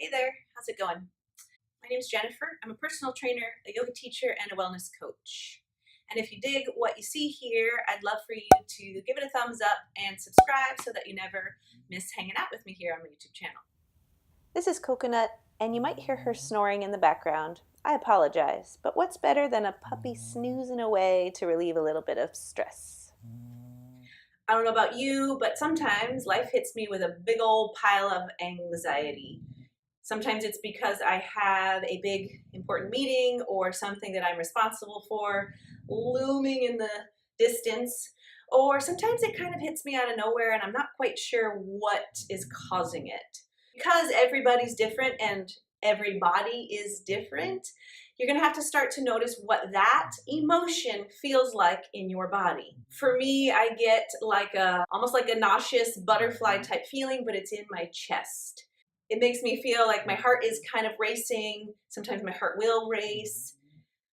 Hey there, how's it going? My name is Jennifer. I'm a personal trainer, a yoga teacher, and a wellness coach. And if you dig what you see here, I'd love for you to give it a thumbs up and subscribe so that you never miss hanging out with me here on my YouTube channel. This is Coconut, and you might hear her snoring in the background. I apologize, but what's better than a puppy snoozing away to relieve a little bit of stress? I don't know about you, but sometimes life hits me with a big old pile of anxiety. Sometimes it's because I have a big important meeting or something that I'm responsible for looming in the distance. Or sometimes it kind of hits me out of nowhere and I'm not quite sure what is causing it. Because everybody's different and every body is different, you're going to have to start to notice what that emotion feels like in your body. For me, I get almost like a nauseous butterfly type feeling, but it's in my chest. It makes me feel like my heart is kind of racing. Sometimes my heart will race.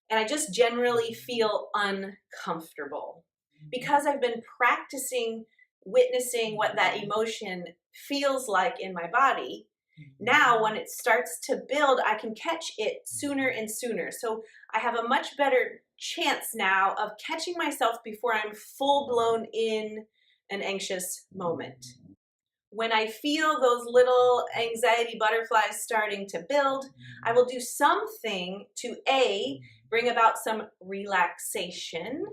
And I just generally feel uncomfortable. Because I've been practicing witnessing what that emotion feels like in my body, now when it starts to build, I can catch it sooner and sooner. So I have a much better chance now of catching myself before I'm full blown in an anxious moment. When I feel those little anxiety butterflies starting to build, I will do something to A, bring about some relaxation,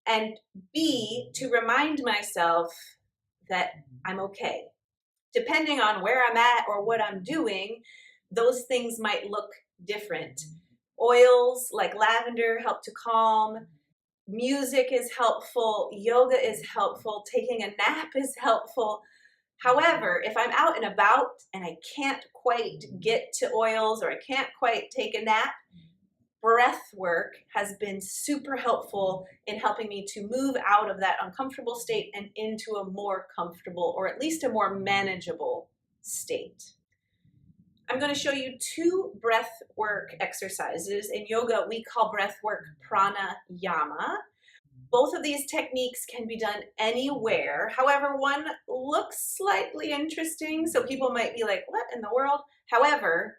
and B, to remind myself that I'm okay. Depending on where I'm at or what I'm doing, those things might look different. Oils like lavender help to calm. Music is helpful. Yoga is helpful. Taking a nap is helpful. However, if I'm out and about and I can't quite get to oils or I can't quite take a nap, breath work has been super helpful in helping me to move out of that uncomfortable state and into a more comfortable or at least a more manageable state. I'm going to show you two breath work exercises. In yoga, we call breath work pranayama. Both of these techniques can be done anywhere. However, one looks slightly interesting, so people might be like, what in the world? However,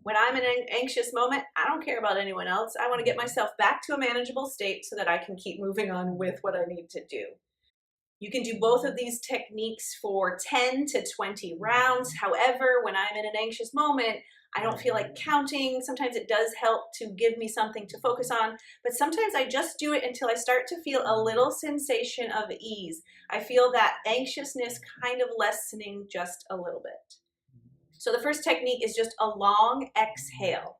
when I'm in an anxious moment, I don't care about anyone else. I want to get myself back to a manageable state so that I can keep moving on with what I need to do. You can do both of these techniques for 10 to 20 rounds. However, when I'm in an anxious moment, I don't feel like counting. Sometimes it does help to give me something to focus on, but sometimes I just do it until I start to feel a little sensation of ease. I feel that anxiousness kind of lessening just a little bit. So the first technique is just a long exhale.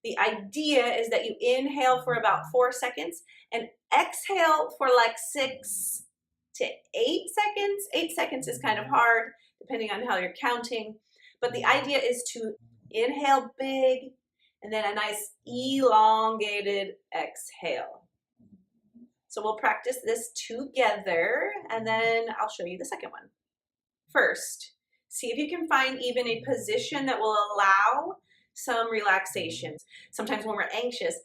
The idea is that you inhale for about 4 seconds and exhale for like 6 to 8 seconds. 8 seconds is kind of hard depending on how you're counting. But the idea is to inhale big and then a nice elongated exhale. So we'll practice this together and then I'll show you the second one. First, see if you can find even a position that will allow some relaxation. Sometimes when we're anxious,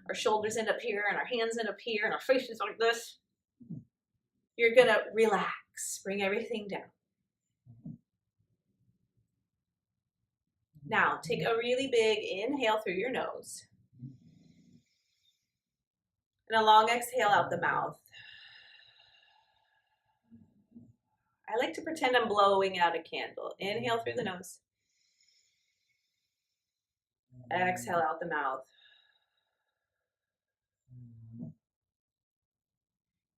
our shoulders end up here and our hands end up here and our face is like this. You're gonna relax, bring everything down. Now, take a really big inhale through your nose and a long exhale out the mouth. I like to pretend I'm blowing out a candle. Inhale through the nose. Exhale out the mouth.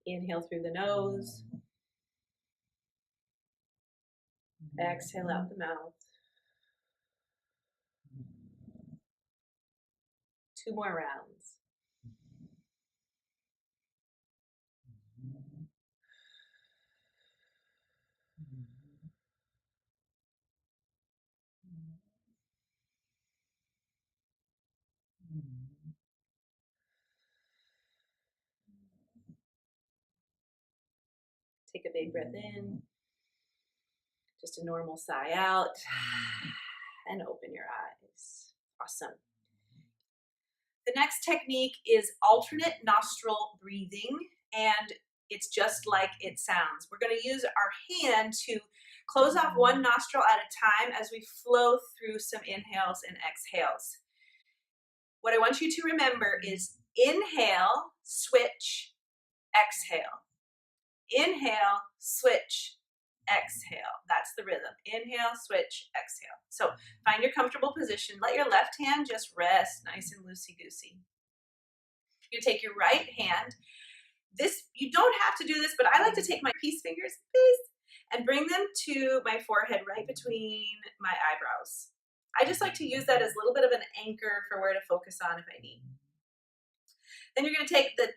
Inhale through the nose. Exhale out the mouth. 2 more rounds. Take a big breath in, just a normal sigh out, and open your eyes. Awesome. The next technique is alternate nostril breathing, and it's just like it sounds. We're going to use our hand to Close off one nostril at a time as we flow through some inhales and exhales. What I want you to remember is inhale, switch, exhale. Inhale, switch, exhale. That's the rhythm. Inhale, switch, exhale. So find your comfortable position. Let your left hand just rest nice and loosey-goosey. You take your right hand. You don't have to do this, but I like to take my peace fingers, and bring them to my forehead right between my eyebrows. I just like to use that as a little bit of an anchor for where to focus on if I need. Then you're going to take the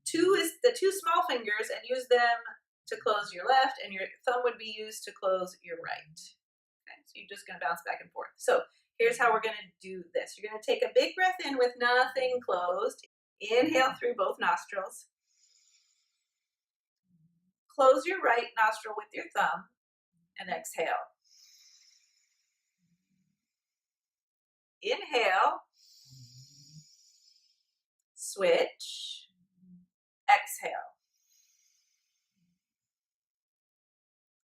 two small fingers and use them to close your left, and your thumb would be used to close your right. Okay, so you're just going to bounce back and forth. So here's how we're going to do this. You're going to take a big breath in with nothing closed. Inhale through both nostrils. Close your right nostril with your thumb and exhale. Inhale, switch, exhale.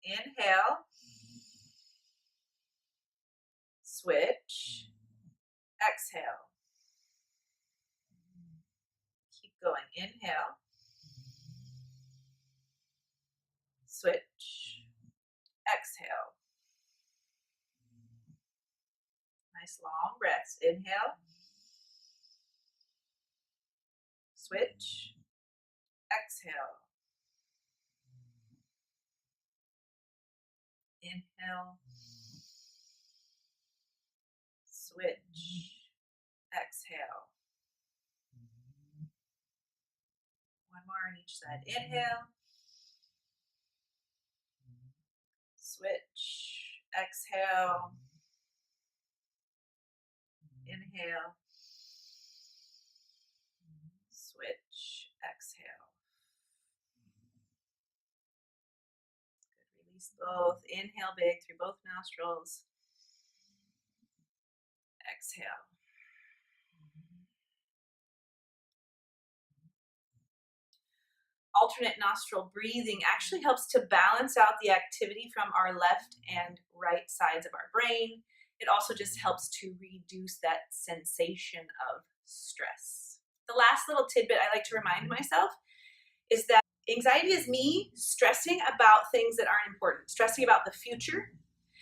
Inhale, switch, exhale. Keep going. Inhale, switch, exhale. Nice long breaths. Inhale, switch, exhale. Inhale, switch, exhale. One more on each side. Inhale, switch, exhale. Inhale, switch, exhale. Good. Release both. Inhale big through both nostrils. Exhale. Alternate nostril breathing actually helps to balance out the activity from our left and right sides of our brain. It also just helps to reduce that sensation of stress. The last little tidbit I like to remind myself is that anxiety is me stressing about things that aren't important, stressing about the future,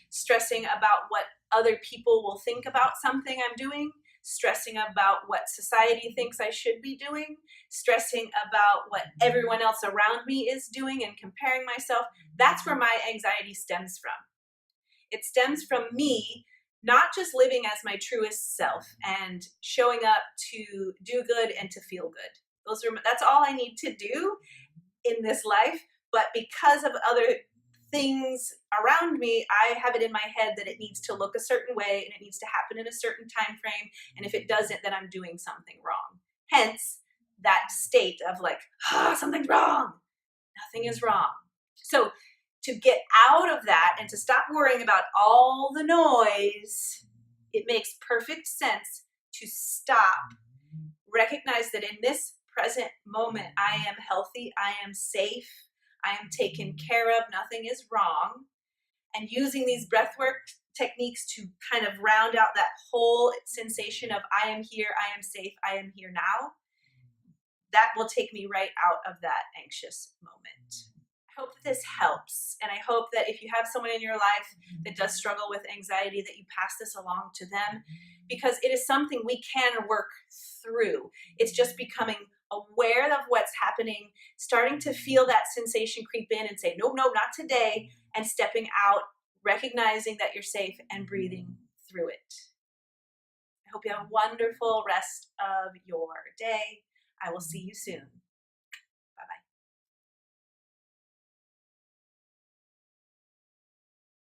stressing about what other people will think about something I'm doing, stressing about what society thinks I should be doing, stressing about what everyone else around me is doing and comparing myself. That's where my anxiety stems from. It stems from me not just living as my truest self and showing up to do good and to feel good. That's all I need to do in this life, but because of other things around me, I have it in my head that it needs to look a certain way and it needs to happen in a certain time frame, and if it doesn't, then I'm doing something wrong. Hence that state of like, something's wrong. Nothing is wrong. So to get out of that and to stop worrying about all the noise, it makes perfect sense to stop, recognize that in this present moment, I am healthy, I am safe, I am taken care of, nothing is wrong. And using these breathwork techniques to kind of round out that whole sensation of I am here, I am safe, I am here now, that will take me right out of that anxious moment. I hope that this helps, and I hope that if you have someone in your life that does struggle with anxiety, that you pass this along to them, because it is something we can work through. It's just becoming aware of what's happening, starting to feel that sensation creep in and say, no, not today, and stepping out, recognizing that you're safe and breathing through it. I hope you have a wonderful rest of your day. I will see you soon.